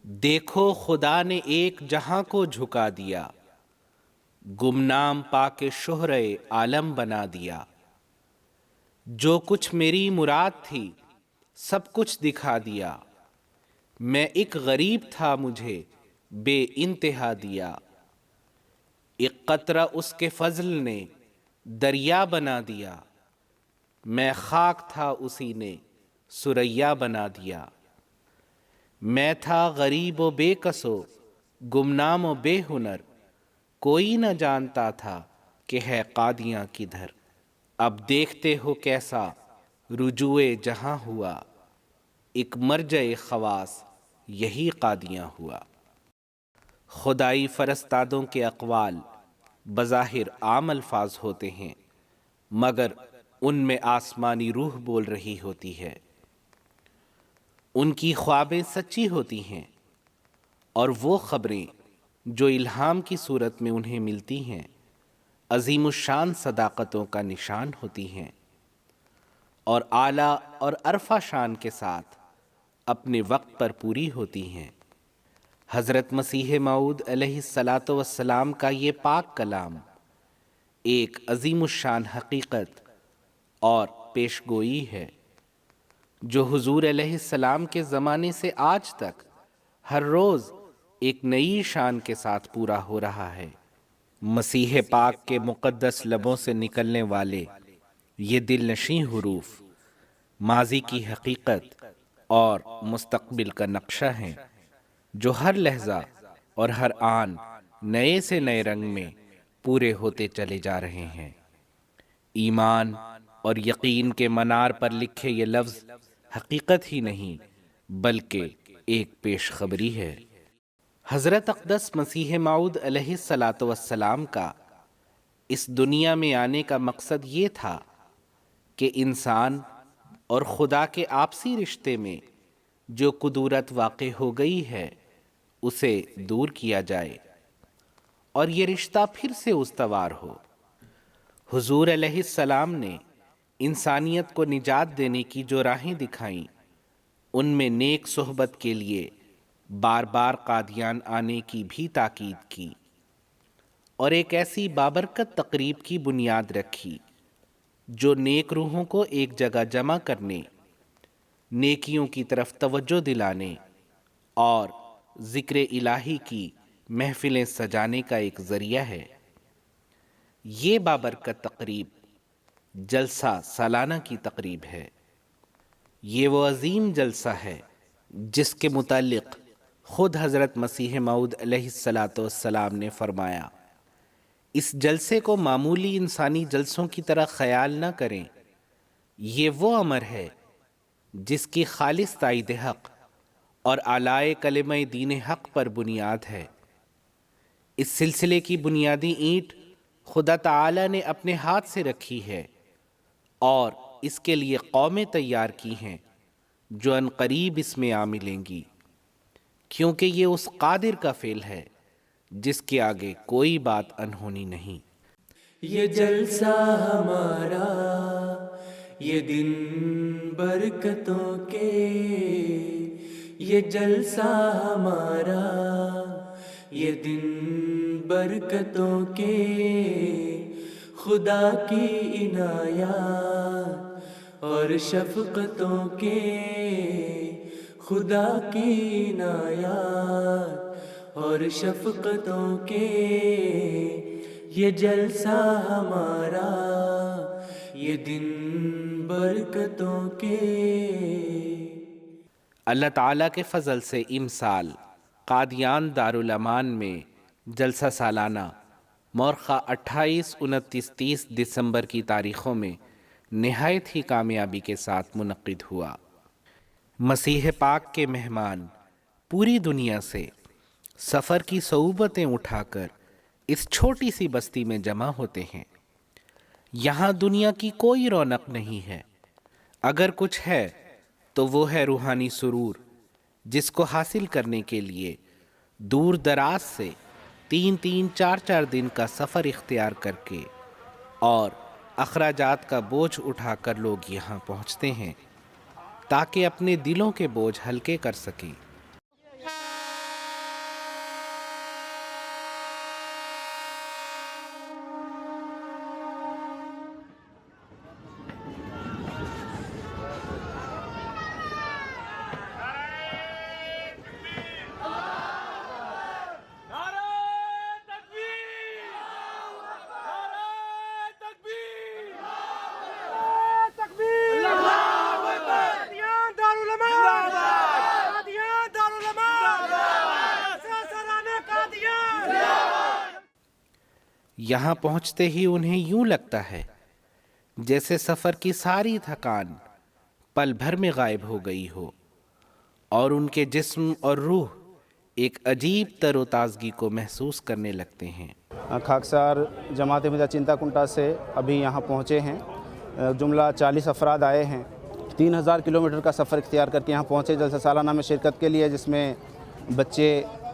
دیکھو خدا نے ایک جہاں کو جھکا دیا، گمنام پا کے شہرِ عالم بنا دیا۔ جو کچھ میری مراد تھی سب کچھ دکھا دیا، میں ایک غریب تھا مجھے بے انتہا دیا۔ ایک قطرہ اس کے فضل نے دریا بنا دیا، میں خاک تھا اسی نے ثریا بنا دیا۔ میں تھا غریب و بے کس و گمنام و بے ہنر، کوئی نہ جانتا تھا کہ ہے قادیاں کدھر۔ اب دیکھتے ہو کیسا رجوع جہاں ہوا، ایک مرجع خواص یہی قادیاں ہوا۔ خدائی فرستادوں کے اقوال بظاہر عام الفاظ ہوتے ہیں، مگر ان میں آسمانی روح بول رہی ہوتی ہے۔ ان کی خوابیں سچی ہوتی ہیں، اور وہ خبریں جو الہام کی صورت میں انہیں ملتی ہیں عظیم الشان صداقتوں کا نشان ہوتی ہیں، اور اعلیٰ اور عرفہ شان کے ساتھ اپنے وقت پر پوری ہوتی ہیں۔ حضرت مسیح موعود علیہ الصلاۃ والسلام کا یہ پاک کلام ایک عظیم الشان حقیقت اور پیشگوئی ہے جو حضور علیہ السلام کے زمانے سے آج تک ہر روز ایک نئی شان کے ساتھ پورا ہو رہا ہے۔ مسیح پاک کے مقدس لبوں سے نکلنے والے یہ دل نشیں حروف ماضی کی حقیقت اور مستقبل کا نقشہ ہیں، جو ہر لحظہ اور ہر آن نئے سے نئے رنگ میں پورے ہوتے چلے جا رہے ہیں۔ ایمان اور یقین کے منار پر لکھے یہ لفظ حقیقت ہی نہیں بلکہ ایک پیش خبری ہے۔ حضرت اقدس مسیح موعود علیہ الصلاۃ والسلام کا اس دنیا میں آنے کا مقصد یہ تھا کہ انسان اور خدا کے آپسی رشتے میں جو کدورت واقع ہو گئی ہے اسے دور کیا جائے اور یہ رشتہ پھر سے استوار ہو۔ حضور علیہ السلام نے انسانیت کو نجات دینے کی جو راہیں دکھائیں ان میں نیک صحبت کے لیے بار بار قادیان آنے کی بھی تاکید کی، اور ایک ایسی بابرکت تقریب کی بنیاد رکھی جو نیک روحوں کو ایک جگہ جمع کرنے، نیکیوں کی طرف توجہ دلانے اور ذکر الہی کی محفلیں سجانے کا ایک ذریعہ ہے۔ یہ بابرکت تقریب جلسہ سالانہ کی تقریب ہے۔ یہ وہ عظیم جلسہ ہے جس کے متعلق خود حضرت مسیح موعود علیہ الصلاۃ والسلام نے فرمایا، اس جلسے کو معمولی انسانی جلسوں کی طرح خیال نہ کریں، یہ وہ امر ہے جس کی خالص تائید حق اور اعلائی کلمہ دین حق پر بنیاد ہے۔ اس سلسلے کی بنیادی اینٹ خدا تعالی نے اپنے ہاتھ سے رکھی ہے اور اس کے لیے قومیں تیار کی ہیں جو ان قریب اس میں آ ملیں گی، کیونکہ یہ اس قادر کا فعل ہے جس کے آگے کوئی بات انہونی نہیں۔ یہ جلسہ ہمارا، یہ دن برکتوں کے، یہ جلسہ ہمارا، یہ دن برکتوں کے، خدا کی عنایات اور شفقتوں کے، خدا کی عنایات اور شفقتوں کے، یہ جلسہ ہمارا، یہ دن برکتوں کے۔ اللہ تعالیٰ کے فضل سے امسال قادیان دارالامان میں جلسہ سالانہ مورخہ 28، 29، 30 دسمبر کی تاریخوں میں نہایت ہی کامیابی کے ساتھ منعقد ہوا۔ مسیح پاک کے مہمان پوری دنیا سے سفر کی صعوبتیں اٹھا کر اس چھوٹی سی بستی میں جمع ہوتے ہیں۔ یہاں دنیا کی کوئی رونق نہیں ہے، اگر کچھ ہے تو وہ ہے روحانی سرور، جس کو حاصل کرنے کے لیے دور دراز سے 3 4 دن کا سفر اختیار کر کے اور اخراجات کا بوجھ اٹھا کر لوگ یہاں پہنچتے ہیں تاکہ اپنے دلوں کے بوجھ ہلکے کر سکیں۔ یہاں پہنچتے ہی انہیں یوں لگتا ہے جیسے سفر کی ساری تھکان پل بھر میں غائب ہو گئی ہو، اور ان کے جسم اور روح ایک عجیب تر و تازگی کو محسوس کرنے لگتے ہیں۔ خاکسار جماعت احمدیہ چنتا کنٹا سے ابھی یہاں پہنچے ہیں، جملہ 40 افراد آئے ہیں، 3000 کلومیٹر کا سفر اختیار کر کے یہاں پہنچے جلسہ سالانہ میں شرکت کے لیے، جس میں بچے،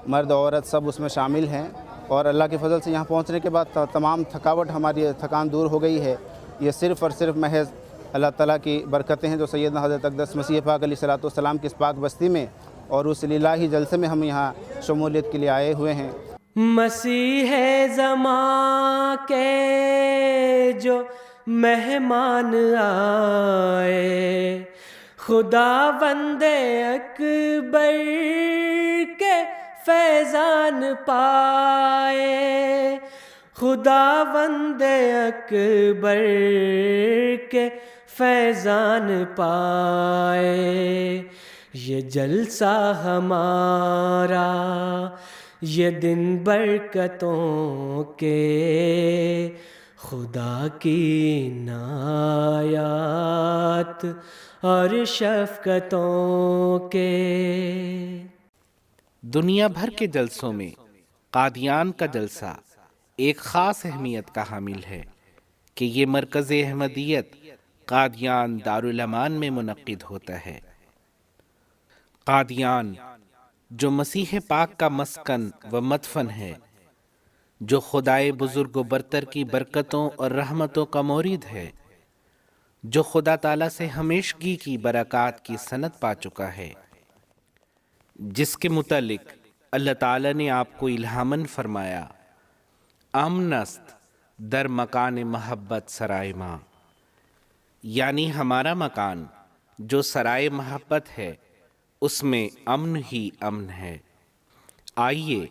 مرد، عورت سب اس میں شامل ہیں، اور اللہ کے فضل سے یہاں پہنچنے کے بعد تمام تھکاوٹ، ہماری تھکان دور ہو گئی ہے۔ یہ صرف اور صرف محض اللہ تعالیٰ کی برکتیں ہیں جو سیدنا حضرت اقدس مسیح پاک علیہ السلام کی اس پاک بستی میں اور اس الہی جلسے میں ہم یہاں شمولیت کے لیے آئے ہوئے ہیں۔ مسیح زماں کے جو مہمان آئے، خداوند اکبر کے فیضان پائے، خداوند اکبر کے فیضان پائے۔ یہ جلسہ ہمارا، یہ دن برکتوں کے، خدا کی عنایات اور شفقتوں کے۔ دنیا بھر کے جلسوں میں قادیان کا جلسہ ایک خاص اہمیت کا حامل ہے کہ یہ مرکز احمدیت قادیان دارالامان میں منعقد ہوتا ہے۔ قادیان جو مسیح پاک کا مسکن و مدفن ہے، جو خدائے بزرگ و برتر کی برکتوں اور رحمتوں کا مورد ہے، جو خدا تعالیٰ سے ہمیشگی کی برکات کی سند پا چکا ہے، جس کے متعلق اللہ تعالیٰ نے آپ کو الہاماً فرمایا، امن است در مکان محبت سرائے ماں، یعنی ہمارا مکان جو سرائے محبت ہے اس میں امن ہی امن ہے۔ آئیے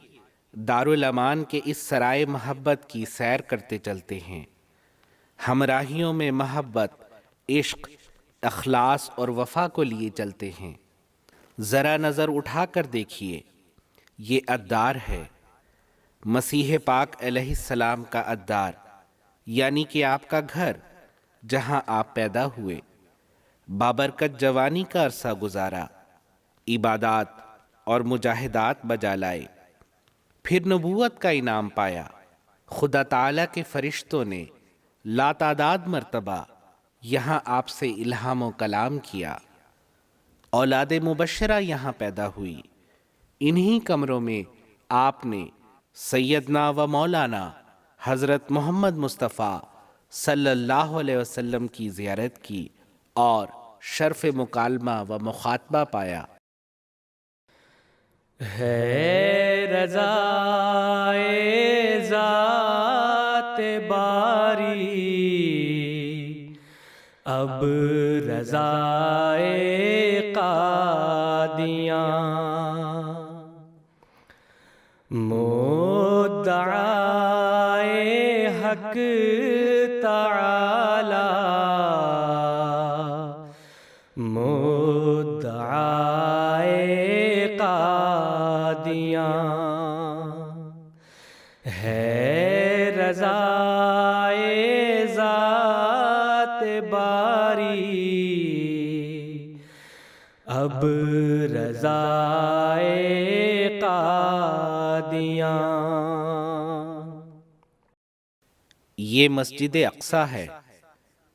دارالامان کے اس سرائے محبت کی سیر کرتے چلتے ہیں، ہمراہیوں میں محبت، عشق، اخلاص اور وفا کو لیے چلتے ہیں۔ ذرا نظر اٹھا کر دیکھیے، یہ ادار ہے، مسیح پاک علیہ السلام کا ادار، یعنی کہ آپ کا گھر جہاں آپ پیدا ہوئے، بابرکت جوانی کا عرصہ گزارا، عبادات اور مجاہدات بجا لائے، پھر نبوت کا انعام پایا، خدا تعالیٰ کے فرشتوں نے لاتعداد مرتبہ یہاں آپ سے الہام و کلام کیا، اولاد مبشرہ یہاں پیدا ہوئی، انہی کمروں میں آپ نے سیدنا و مولانا حضرت محمد مصطفیٰ صلی اللہ علیہ وسلم کی زیارت کی اور شرف مکالمہ و مخاطبہ پایا۔ ہے رضائے ذات باری، اب رضائے قادیاں، مدعائے حق تعالی، مدعائے قادیاں، ہے رضائے ذات باری، اب رضائے قادیاں۔ یہ مسجد اقصیٰ ہے،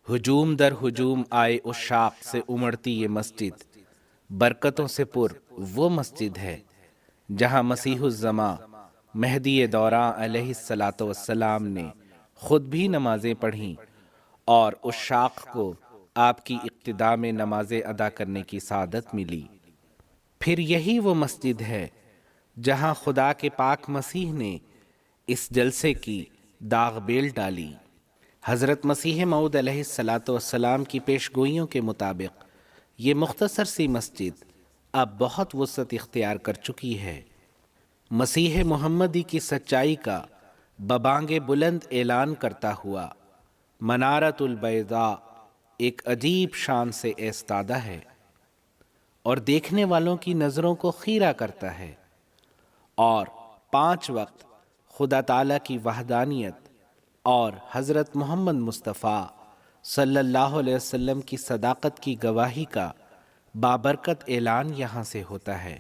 ہجوم در ہجوم آئے عشاق سے امڑتی یہ مسجد، برکتوں سے پر وہ مسجد ہے جہاں مسیح الزماں مہدی دوراں علیہ السلام نے خود بھی نمازیں پڑھیں اور عشاق کو آپ کی اقتداء میں نمازیں ادا کرنے کی سعادت ملی۔ پھر یہی وہ مسجد ہے جہاں خدا کے پاک مسیح نے اس جلسے کی داغ بیل ڈالی۔ حضرت مسیح موعود علیہ السلام کی پیشگوئیوں کے مطابق یہ مختصر سی مسجد اب بہت وسعت اختیار کر چکی ہے۔ مسیح محمدی کی سچائی کا ببانگ بلند اعلان کرتا ہوا منارۃ البیضاء ایک عجیب شان سے ایستادہ ہے اور دیکھنے والوں کی نظروں کو خیرہ کرتا ہے، اور 5 وقت خدا تعالیٰ کی وحدانیت، اور حضرت محمد مصطفیٰ صلی اللہ علیہ وسلم کی صداقت کی گواہی کا بابرکت اعلان یہاں سے ہوتا ہے۔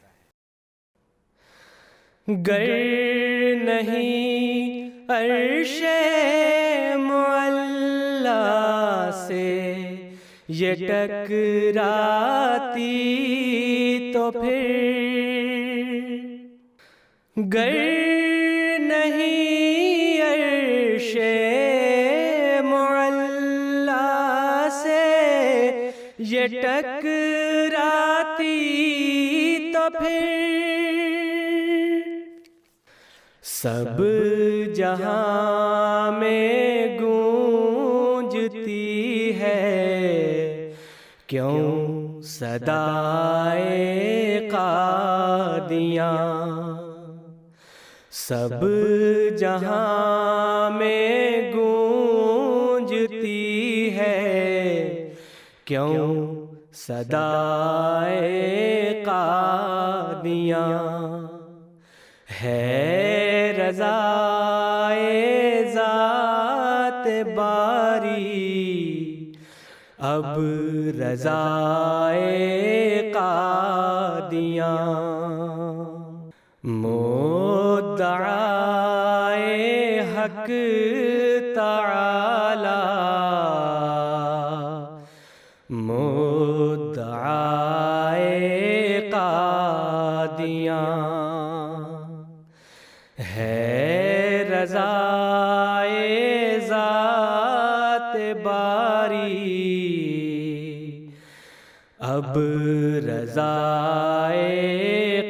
گر نہیں عرش معلا سے یہ ٹکراتی تو پھر، گر نہیں عرش معلا سے یہ ٹکراتی تو پھر سب جہاں میں گونجتی ہے کیوں صدائے قادیاں، سب جہاں میں گونجتی ہے کیوں صدائے قادیاں، ہے رضائے ذات باری اب رضائے قادیاں، مدعائے حق تعالی مدعائے قادیاں، ہے رضائے ذات باری اب رضائے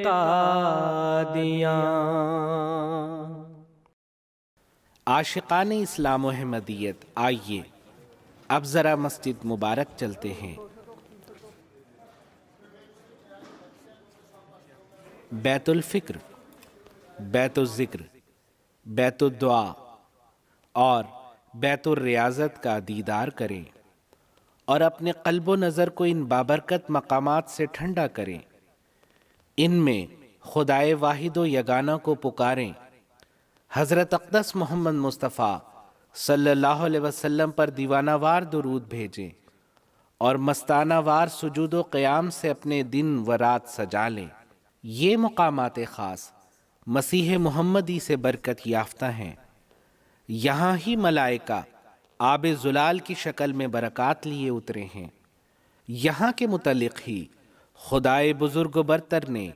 قادیاں۔ عاشقان اسلام و احمدیت، آئیے اب ذرا مسجد مبارک چلتے ہیں۔ بیت الفکر، بیت الذکر، بیت الدعا اور بیت الریاضت کا دیدار کریں اور اپنے قلب و نظر کو ان بابرکت مقامات سے ٹھنڈا کریں۔ ان میں خدائے واحد و یگانہ کو پکاریں، حضرت اقدس محمد مصطفیٰ صلی اللہ علیہ وسلم پر دیوانہ وار درود بھیجیں اور مستانہ وار سجود و قیام سے اپنے دن و رات سجا لیں۔ یہ مقامات خاص مسیح محمدی سے برکت یافتہ ہیں۔ یہاں ہی ملائکہ آب زلال کی شکل میں برکات لیے اترے ہیں۔ یہاں کے متعلق ہی خدائے بزرگ و برتر نے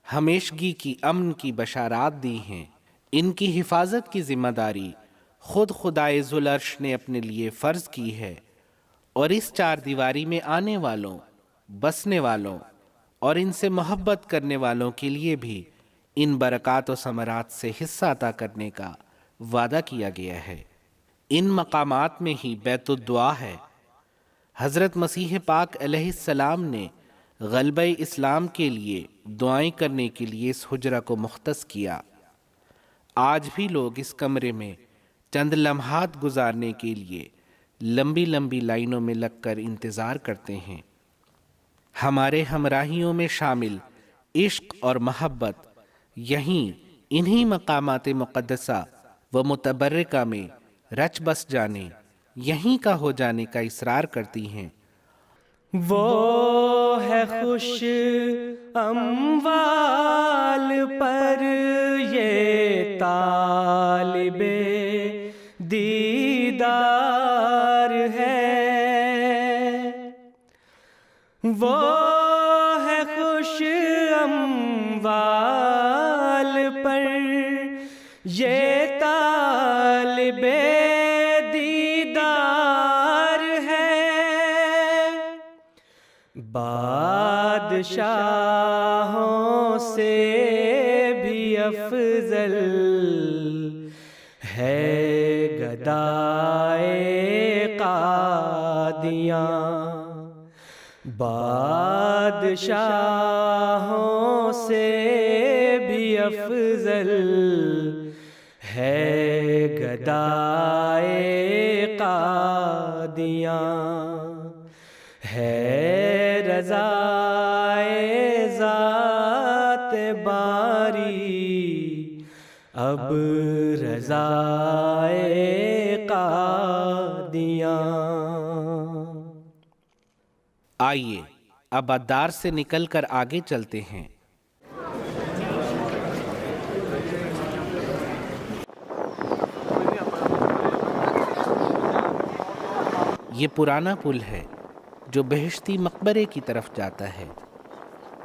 ہمیشگی کی امن کی بشارات دی ہیں۔ ان کی حفاظت کی ذمہ داری خود خدائے ذوالعرش نے اپنے لیے فرض کی ہے، اور اس چار دیواری میں آنے والوں، بسنے والوں اور ان سے محبت کرنے والوں کے لیے بھی ان برکات و ثمرات سے حصہ عطا کرنے کا وعدہ کیا گیا ہے۔ ان مقامات میں ہی بیت الدعا ہے۔ حضرت مسیح پاک علیہ السلام نے غلبہ اسلام کے لیے دعائیں کرنے کے لیے اس حجرہ کو مختص کیا۔ آج بھی لوگ اس کمرے میں چند لمحات گزارنے کے لیے لمبی لمبی لائنوں میں لگ کر انتظار کرتے ہیں۔ ہمارے ہمراہیوں میں شامل عشق اور محبت یہیں انہی مقامات مقدسہ و متبرکہ میں رچ بس جانے، یہیں کا ہو جانے کا اصرار کرتی ہیں۔ وہ ہے خوش اموال پر یہ طالب دیدار ہے، وہ ہے خوش اموال پر یہ طالب دیدار ہے، بادشاہوں سے بھی افضل ہے گدائے قادیاں، بادشاہوں سے بھی افضل ہے گدائے قادیاں، ہے رضائے ذات باری اب رضائے قادیاں۔ آئیے اب ادار سے نکل کر آگے چلتے ہیں۔ یہ پرانا پل ہے جو بہشتی مقبرے کی طرف جاتا ہے۔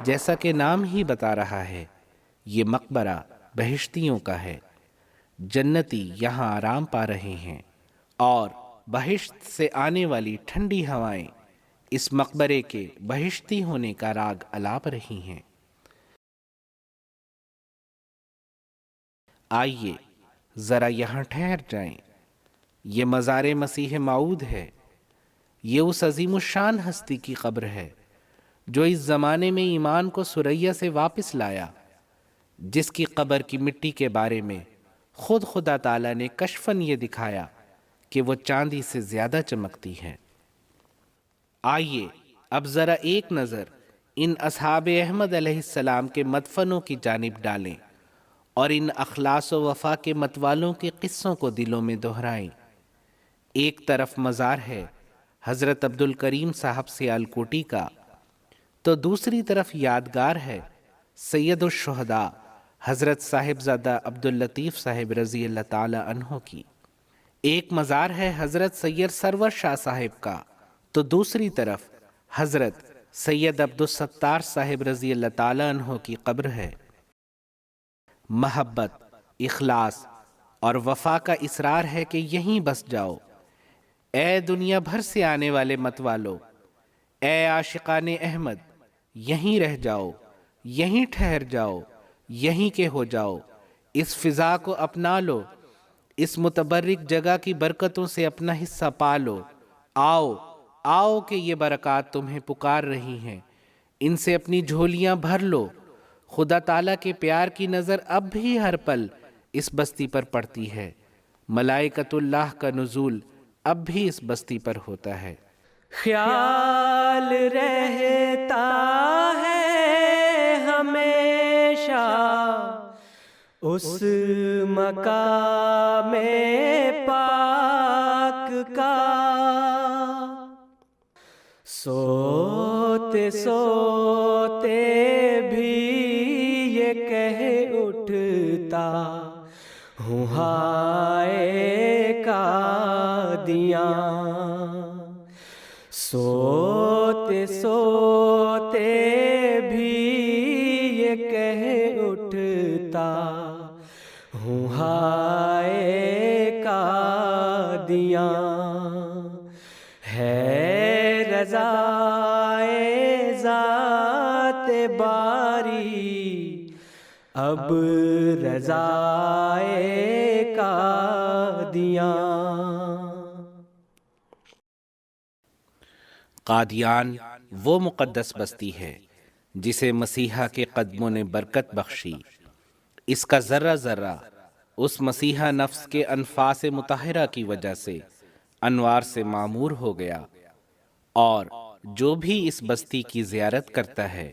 جیسا کہ نام ہی بتا رہا ہے، یہ مقبرہ بہشتیوں کا ہے۔ جنتی یہاں آرام پا رہے ہیں اور بہشت سے آنے والی ٹھنڈی ہوائیں اس مقبرے کے بہشتی ہونے کا راگ الاپ رہی ہیں۔ آئیے ذرا یہاں ٹھہر جائیں۔ یہ مزار مسیح موعود ہے۔ یہ اس عظیم الشان ہستی کی قبر ہے جو اس زمانے میں ایمان کو ثریا سے واپس لایا، جس کی قبر کی مٹی کے بارے میں خود خدا تعالیٰ نے کشفاً یہ دکھایا کہ وہ چاندی سے زیادہ چمکتی ہے۔ آئیے اب ذرا ایک نظر ان اصحاب احمد علیہ السلام کے مدفنوں کی جانب ڈالیں اور ان اخلاص و وفا کے متوالوں کے قصوں کو دلوں میں دہرائیں۔ ایک طرف مزار ہے حضرت عبد الکریم صاحب سیالکوٹی کا، تو دوسری طرف یادگار ہے سید الشہداء حضرت صاحبزادہ عبداللطیف صاحب رضی اللہ تعالی عنہ کی۔ ایک مزار ہے حضرت سید سرور شاہ صاحب کا، تو دوسری طرف حضرت سید عبدالستار صاحب رضی اللہ تعالی عنہ کی قبر ہے۔ محبت، اخلاص اور وفا کا اصرار ہے کہ یہیں بس جاؤ۔ اے دنیا بھر سے آنے والے متوالو، اے عاشقان احمد، یہیں رہ جاؤ، یہیں ٹھہر جاؤ، یہیں کے ہو جاؤ۔ اس فضا کو اپنا لو، اس متبرک جگہ کی برکتوں سے اپنا حصہ پالو۔ آؤ آؤ کہ یہ برکات تمہیں پکار رہی ہیں، ان سے اپنی جھولیاں بھر لو۔ خدا تعالیٰ کے پیار کی نظر اب بھی ہر پل اس بستی پر پڑتی ہے۔ ملائکۃ اللہ کا نزول اب بھی اس بستی پر ہوتا ہے۔ خیال رہتا ہے ہمیشہ اس مقام پاک کا، سوتے سوتے بھی یہ کہہ اٹھتا ہوں ہائے قادیاں، سوتے سوتے بھی یہ کہہ اٹھتا ہوں ہائے قادیاں، ہے رضائے ذات باری اب رضائے قادیاں۔ قادیان وہ مقدس بستی ہے جسے مسیحا کے قدموں نے برکت بخشی۔ اس کا ذرہ ذرہ اس مسیحا نفس کے انفاس مطہرہ کی وجہ سے انوار سے معمور ہو گیا، اور جو بھی اس بستی کی زیارت کرتا ہے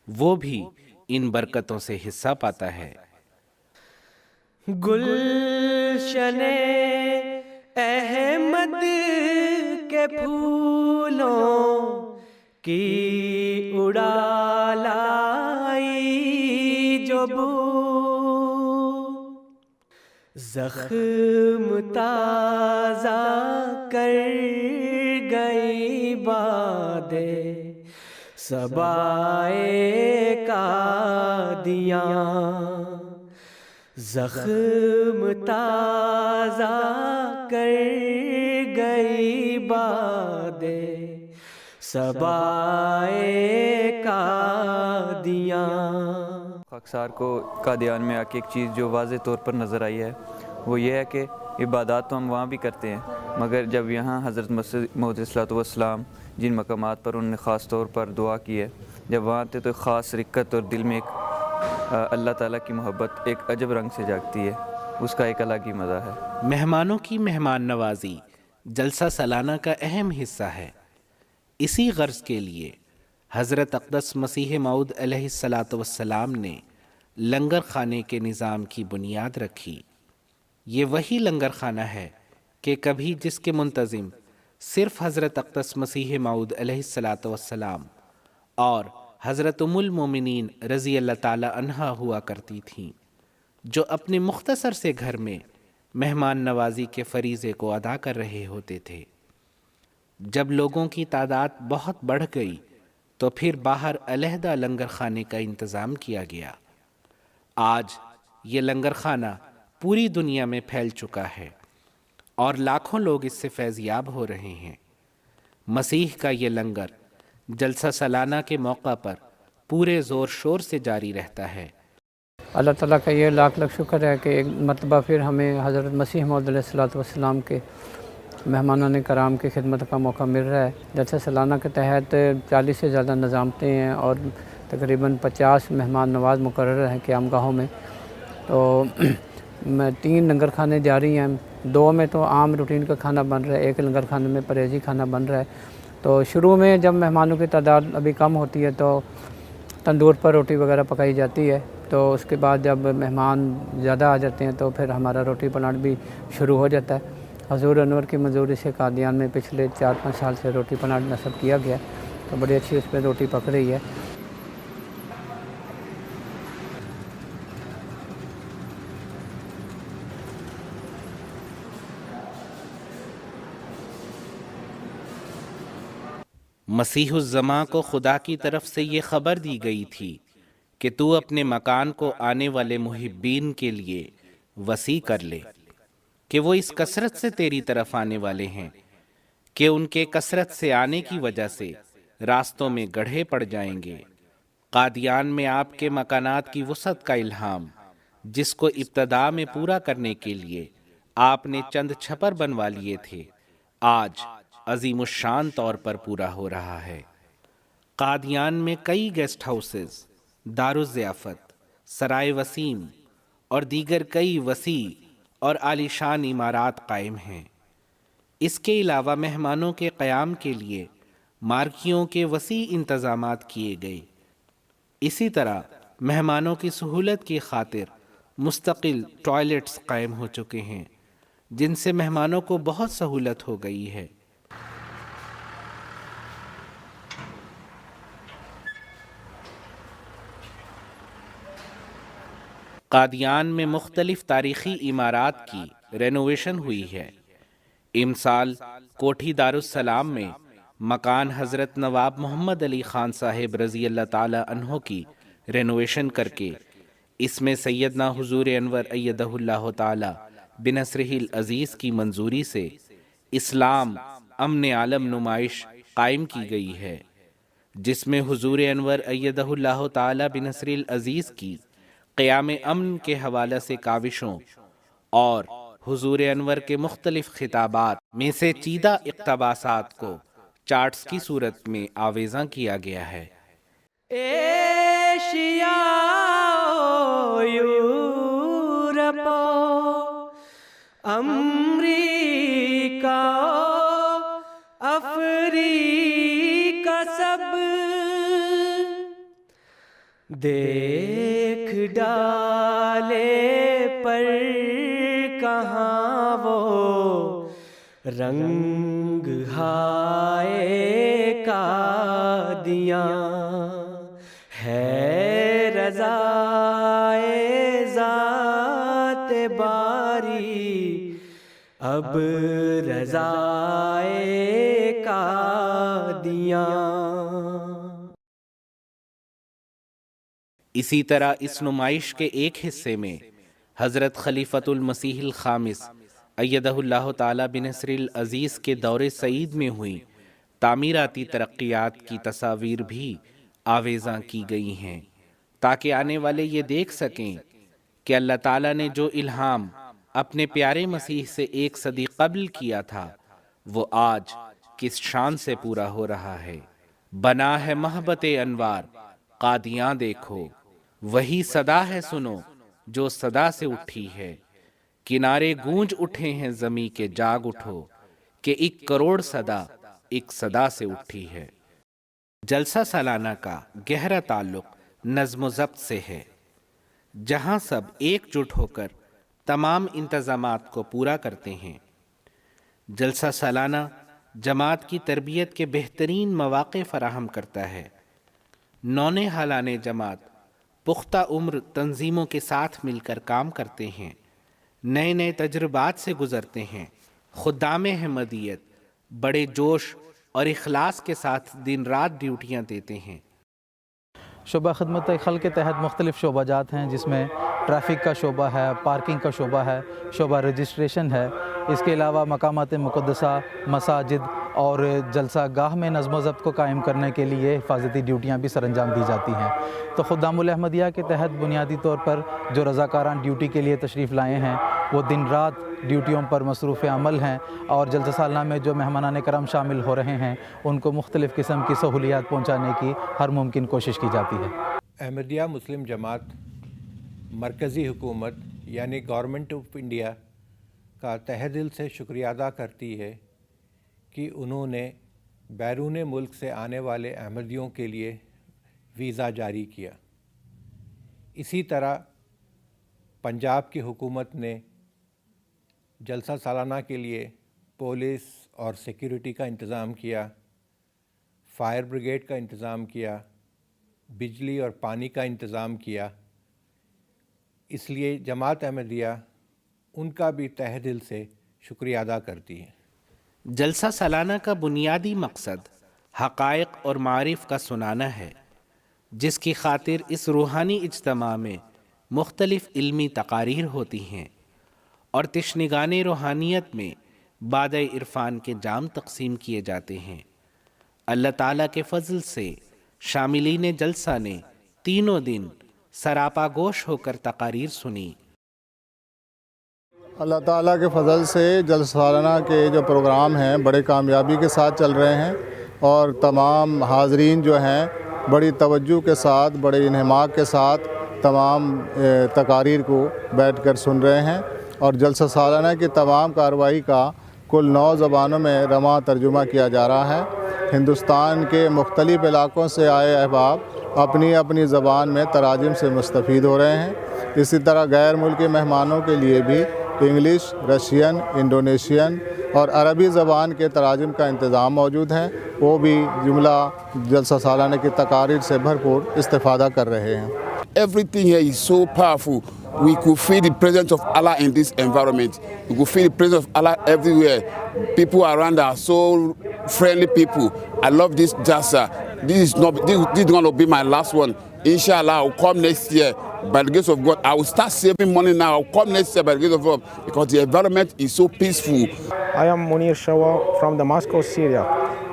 وہ بھی ان برکتوں سے حصہ پاتا ہے۔ گلشن احمد کے پھولوں کی اڑا لائی جو بو، زخم تازہ کر گئی بادے صبائے قادیاں، زخم تازہ کر گئی بادے صبائے قادیاں۔ خاکسار کو قادیان میں آ کے ایک چیز جو واضح طور پر نظر آئی ہے وہ یہ ہے کہ عبادات تو ہم وہاں بھی کرتے ہیں، مگر جب یہاں حضرت مسیح موعود علیہ السلام جن مقامات پر انہوں نے خاص طور پر دعا کی ہے، جب وہاں آتے تو ایک خاص رکت اور دل میں ایک اللہ تعالیٰ کی محبت ایک عجب رنگ سے جاگتی ہے، اس کا ایک الگ ہی مزہ ہے۔ مہمانوں کی مہمان نوازی جلسہ سالانہ کا اہم حصہ ہے۔ اسی غرض کے لیے حضرت اقدس مسیح موعود علیہ السلام نے لنگر خانے کے نظام کی بنیاد رکھی۔ یہ وہی لنگر خانہ ہے کہ کبھی جس کے منتظم صرف حضرت اقدس مسیح موعود علیہ الصلاۃ والسلام اور حضرت ام المومنین رضی اللہ تعالی عنہا ہوا کرتی تھیں، جو اپنے مختصر سے گھر میں مہمان نوازی کے فریضے کو ادا کر رہے ہوتے تھے۔ جب لوگوں کی تعداد بہت بڑھ گئی تو پھر باہر علیحدہ لنگر خانے کا انتظام کیا گیا۔ آج یہ لنگر خانہ پوری دنیا میں پھیل چکا ہے اور لاکھوں لوگ اس سے فیض یاب ہو رہے ہیں۔ مسیح کا یہ لنگر جلسہ سالانہ کے موقع پر پورے زور شور سے جاری رہتا ہے۔ اللہ تعالیٰ کا یہ لاکھ لاکھ شکر ہے کہ ایک مرتبہ پھر ہمیں حضرت مسیح موعود علیہ الصلوۃ والسلام کے مہمانان کرام کی خدمت کا موقع مل رہا ہے۔ جلسہ سالانہ کے تحت 40 سے زیادہ نظامتیں ہیں اور تقریباً 50 مہمان نواز مقرر ہیں قیام گاہوں میں۔ تو 3 لنگر خانے جاری ہیں، 2 میں تو عام روٹین کا کھانا بن رہا ہے، 1 لنگر خانے میں پرہیزی کھانا بن رہا ہے۔ تو شروع میں جب مہمانوں کی تعداد ابھی کم ہوتی ہے تو تندور پر روٹی وغیرہ پکائی جاتی ہے، تو اس کے بعد جب مہمان زیادہ آ جاتے ہیں تو پھر ہمارا روٹی پلاٹ بھی شروع ہو جاتا ہے۔ حضور انور کی منظوری سے قادیان میں پچھلے 4-5 سال سے روٹی پلاٹ نصب کیا گیا، تو بڑی اچھی اس پہ روٹی پک رہی ہے۔ مسیح الزماں کو خدا کی طرف سے یہ خبر دی گئی تھی کہ تو اپنے مکان کو آنے والے محبین کے لیے وسیع کر لے، کہ وہ اس کثرت سے تیری طرف آنے والے ہیں کہ ان کے کثرت سے آنے کی وجہ سے راستوں میں گڑھے پڑ جائیں گے۔ قادیان میں آپ کے مکانات کی وسعت کا الہام، جس کو ابتدا میں پورا کرنے کے لیے آپ نے چند چھپر بنوا لیے تھے، آج عظیم الشان طور پر پورا ہو رہا ہے۔ قادیان میں کئی گیسٹ ہاؤسز، دارالضیافت، سرائے وسیم اور دیگر کئی وسیع اور عالیشان عمارات قائم ہیں۔ اس کے علاوہ مہمانوں کے قیام کے لیے مارکیوں کے وسیع انتظامات کیے گئے۔ اسی طرح مہمانوں کی سہولت کی خاطر مستقل ٹوائلٹس قائم ہو چکے ہیں، جن سے مہمانوں کو بہت سہولت ہو گئی ہے۔ قادیان میں مختلف تاریخی عمارات کی رینوویشن ہوئی ہے۔ امسال کوٹھی دارالسلام میں مکان حضرت نواب محمد علی خان صاحب رضی اللہ تعالی عنہ کی رینوویشن کر کے اس میں سیدنا حضور انور ایدہ اللہ تعالی بنصرہ العزیز کی منظوری سے اسلام امن عالم نمائش قائم کی گئی ہے، جس میں حضور انور ایدہ اللہ تعالی بنصرہ العزیز کی قیام امن کے حوالے سے کاوشوں اور حضور انور کے مختلف خطابات میں سے چیدہ اقتباسات کو چارٹس کی صورت میں آویزاں کیا گیا ہے۔ ایشیا یورپ امریکہ افریقہ سب دیکھ ڈالے پر کہاں وہ رنگ ہائے قادیاں ہے رضائے ذات باری اب رضائے قادیاں۔ اسی طرح اس نمائش کے ایک حصے میں حضرت خلیفۃ المسیح الخامس ایدہ اللہ تعالی بنصرہ العزیز کے دور سعید میں ہوئی تعمیراتی ترقیات کی تصاویر بھی آویزاں کی گئی ہیں، تاکہ آنے والے یہ دیکھ سکیں کہ اللہ تعالیٰ نے جو الہام اپنے پیارے مسیح سے 1 صدی قبل کیا تھا وہ آج کس شان سے پورا ہو رہا ہے۔ بنا ہے محبت انوار قادیاں دیکھو، وہی صدا ہے سنو جو صدا سے اٹھی ہے، کنارے گونج اٹھے ہیں زمیں کے جاگ اٹھو، کہ 1 کروڑ صدا ایک صدا سے اٹھی ہے۔ جلسہ سالانہ کا گہرا تعلق نظم و ضبط سے ہے، جہاں سب ایک جٹ ہو کر تمام انتظامات کو پورا کرتے ہیں۔ جلسہ سالانہ جماعت کی تربیت کے بہترین مواقع فراہم کرتا ہے۔ نونہالان جماعت پختہ عمر تنظیموں کے ساتھ مل کر کام کرتے ہیں، نئے نئے تجربات سے گزرتے ہیں۔ خدام احمدیت بڑے جوش اور اخلاص کے ساتھ دن رات ڈیوٹیاں دیتے ہیں۔ شعبہ خدمت خلق کے تحت مختلف شعبہ جات ہیں، جس میں ٹریفک کا شعبہ ہے، پارکنگ کا شعبہ ہے، شعبہ رجسٹریشن ہے۔ اس کے علاوہ مقامات مقدسہ، مساجد اور جلسہ گاہ میں نظم و ضبط کو قائم کرنے کے لیے حفاظتی ڈیوٹیاں بھی سر انجام دی جاتی ہیں۔ تو خدام الاحمدیہ کے تحت بنیادی طور پر جو رضاکاران ڈیوٹی کے لیے تشریف لائے ہیں وہ دن رات ڈیوٹیوں پر مصروف عمل ہیں، اور جلسہ سالانہ میں جو مہمانان کرم شامل ہو رہے ہیں ان کو مختلف قسم کی سہولیات پہنچانے کی ہر ممکن کوشش کی جاتی ہے۔ احمدیہ مسلم جماعت مرکزی حکومت یعنی گورنمنٹ آف انڈیا کا تہہ دل سے شکریہ ادا کرتی ہے کہ انہوں نے بیرون ملک سے آنے والے احمدیوں کے لیے ویزا جاری کیا۔ اسی طرح پنجاب کی حکومت نے جلسہ سالانہ کے لیے پولیس اور سیکیورٹی کا انتظام کیا، فائر بریگیڈ کا انتظام کیا، بجلی اور پانی کا انتظام کیا۔ اس لیے جماعت احمدیہ ان کا بھی تہہ دل سے شکریہ ادا کرتی ہے۔ جلسہ سالانہ کا بنیادی مقصد حقائق اور معارف کا سنانا ہے، جس کی خاطر اس روحانی اجتماع میں مختلف علمی تقاریر ہوتی ہیں اور تشنگان روحانیت میں بادہ عرفان کے جام تقسیم کیے جاتے ہیں۔ اللہ تعالیٰ کے فضل سے شاملین جلسہ نے تینوں دن سراپا گوش ہو کر تقاریر سنی۔ اللہ تعالیٰ کے فضل سے جلسہ سالانہ کے جو پروگرام ہیں بڑے کامیابی کے ساتھ چل رہے ہیں، اور تمام حاضرین جو ہیں بڑی توجہ کے ساتھ، بڑے انہماک کے ساتھ تمام تقاریر کو بیٹھ کر سن رہے ہیں، اور جلسہ سالانہ کی تمام کارروائی کا کل 9 زبانوں میں رواں ترجمہ کیا جا رہا ہے۔ ہندوستان کے مختلف علاقوں سے آئے احباب اپنی اپنی زبان میں تراجم سے مستفید ہو رہے ہیں۔ اسی طرح غیر ملکی مہمانوں کے لیے بھی انگلش، رشین، انڈونیشین اور عربی زبان کے تراجم کا انتظام موجود ہے، وہ بھی جملہ جلسہ سالانہ کی تقاریر سے بھرپور استفادہ کر رہے ہیں۔ Everything here is so powerful. We could feel the presence of Allah in this environment. We could feel the presence of Allah everywhere. People around are so friendly people. I love this Jalsa. This is going to be my last one. Inshallah, I'll come next year. By the grace of God, I will start saving money now. I'll come next year by the grace of God, because the environment is so peaceful. I am Munir Shawa from Damascus, Syria.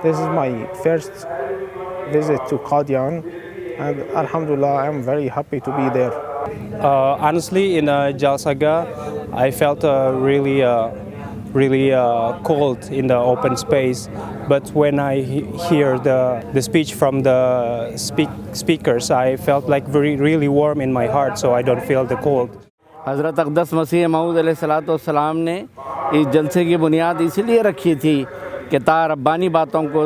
This is my first visit to Qadian, and Alhamdulillah, I am very happy to be there. Honestly, in Jalsa Gah, I felt really cold in the open space. But when I hear the speech from the speakers, I felt like really warm in my heart, so I don't feel the cold. حضرت اقدس مسیح موعود علیہ الصلوۃ والسلام نے اس جلسے کی بنیاد اس لیے رکھی تھی کہ تا ربانی باتوں کو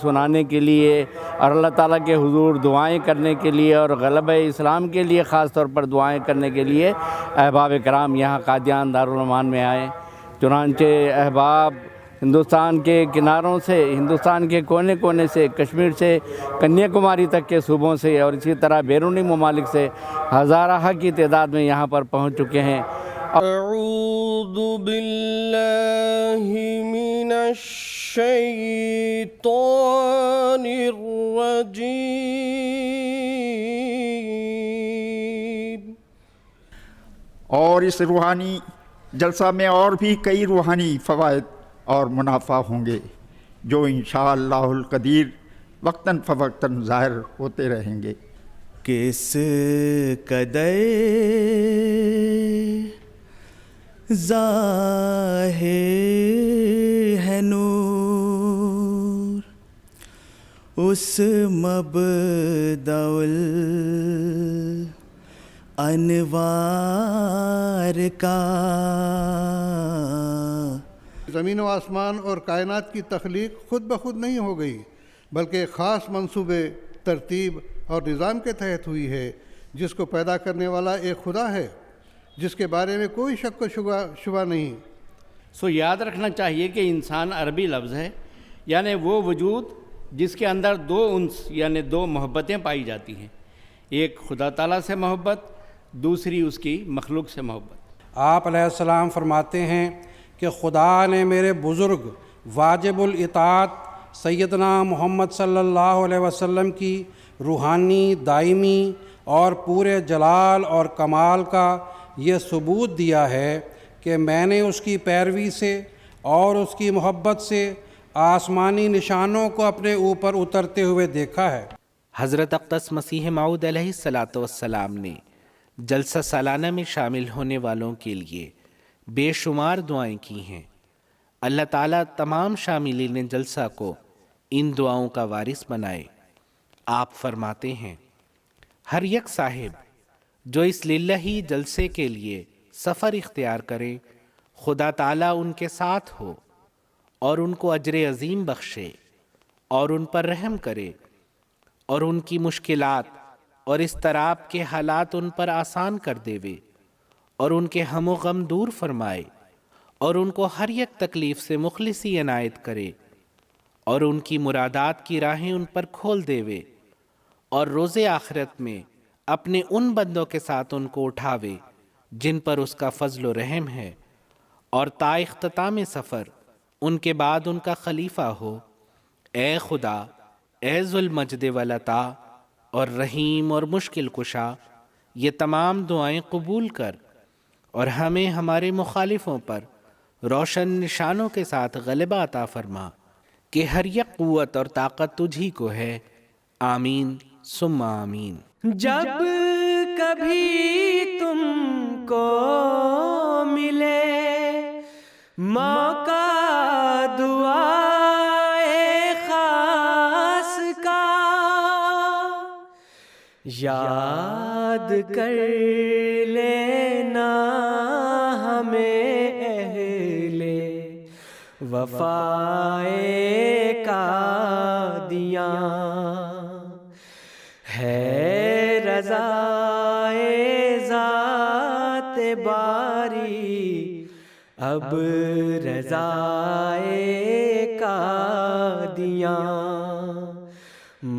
سنانے کے لیے اور اللہ تعالیٰ کے حضور دعائیں کرنے کے لیے اور غلبہ اسلام کے لیے خاص طور پر دعائیں کرنے کے لیے احباب کرام یہاں قادیان دارالایمان میں آئے۔ چنانچہ احباب ہندوستان کے کناروں سے، ہندوستان کے کونے کونے سے، کشمیر سے کنیا کماری تک کے صوبوں سے اور اسی طرح بیرونی ممالک سے ہزارہ کی تعداد میں یہاں پر پہنچ چکے ہیں۔ اعوذ باللہ من الشیطان الرجیم۔ اور اس روحانی جلسہ میں اور بھی کئی روحانی فوائد اور منافع ہوں گے جو انشاءاللہ القدیر وقتاً فوقتاً ظاہر ہوتے رہیں گے۔ کس قدر ظاہر ہے نور اس مبدأ الانوار کا۔ زمین و آسمان اور کائنات کی تخلیق خود بخود نہیں ہو گئی، بلکہ ایک خاص منصوبے، ترتیب اور نظام کے تحت ہوئی ہے، جس کو پیدا کرنے والا ایک خدا ہے جس کے بارے میں کوئی شک و شبہ نہیں۔ سو یاد رکھنا چاہیے کہ انسان عربی لفظ ہے یعنی وہ وجود جس کے اندر دو انس یعنی دو محبتیں پائی جاتی ہیں، ایک خدا تعالیٰ سے محبت، دوسری اس کی مخلوق سے محبت۔ آپ علیہ السلام فرماتے ہیں کہ خدا نے میرے بزرگ واجب الاطاعت سیدنا محمد صلی اللہ علیہ وسلم کی روحانی، دائمی اور پورے جلال اور کمال کا یہ ثبوت دیا ہے کہ میں نے اس کی پیروی سے اور اس کی محبت سے آسمانی نشانوں کو اپنے اوپر اترتے ہوئے دیکھا ہے۔ حضرت اقدس مسیح موعود علیہ السلام نے جلسہ سالانہ میں شامل ہونے والوں کے لیے بے شمار دعائیں کی ہیں۔ اللہ تعالیٰ تمام شاملین جلسہ کو ان دعاؤں کا وارث بنائے۔ آپ فرماتے ہیں، ہر یک صاحب جو اس للہی جلسے کے لیے سفر اختیار کرے، خدا تعالیٰ ان کے ساتھ ہو اور ان کو اجر عظیم بخشے اور ان پر رحم کرے اور ان کی مشکلات اور اضطراب کے حالات ان پر آسان کر دیوے اور ان کے ہم و غم دور فرمائے اور ان کو ہر یک تکلیف سے مخلصی عنایت کرے اور ان کی مرادات کی راہیں ان پر کھول دیوے اور روز آخرت میں اپنے ان بندوں کے ساتھ ان کو اٹھاوے جن پر اس کا فضل و رحم ہے، اور تا اختتام سفر ان کے بعد ان کا خلیفہ ہو۔ اے خدا، اے ذوالمجد والعطا اور رحیم اور مشکل کشا، یہ تمام دعائیں قبول کر اور ہمیں ہمارے مخالفوں پر روشن نشانوں کے ساتھ غلبہ عطا فرما کہ ہر یک قوت اور طاقت تجھی کو ہے۔ آمین ثم آمین۔ جب کبھی تم کو ملے موقع دعائے خاص کا، یاد کر لینا ہمیں اہل وفائے قادیاں، ہے رضائے ذات باری اب رضائے قادیاں،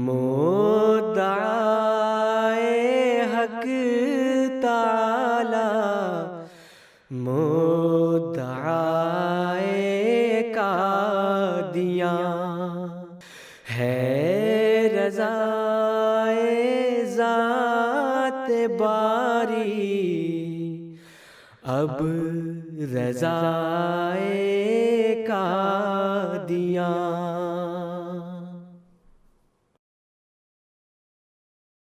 مدعائے حق تعالی مدعائے قادیاں، ہے رضائے ذات باری اب رضائے قادیاں۔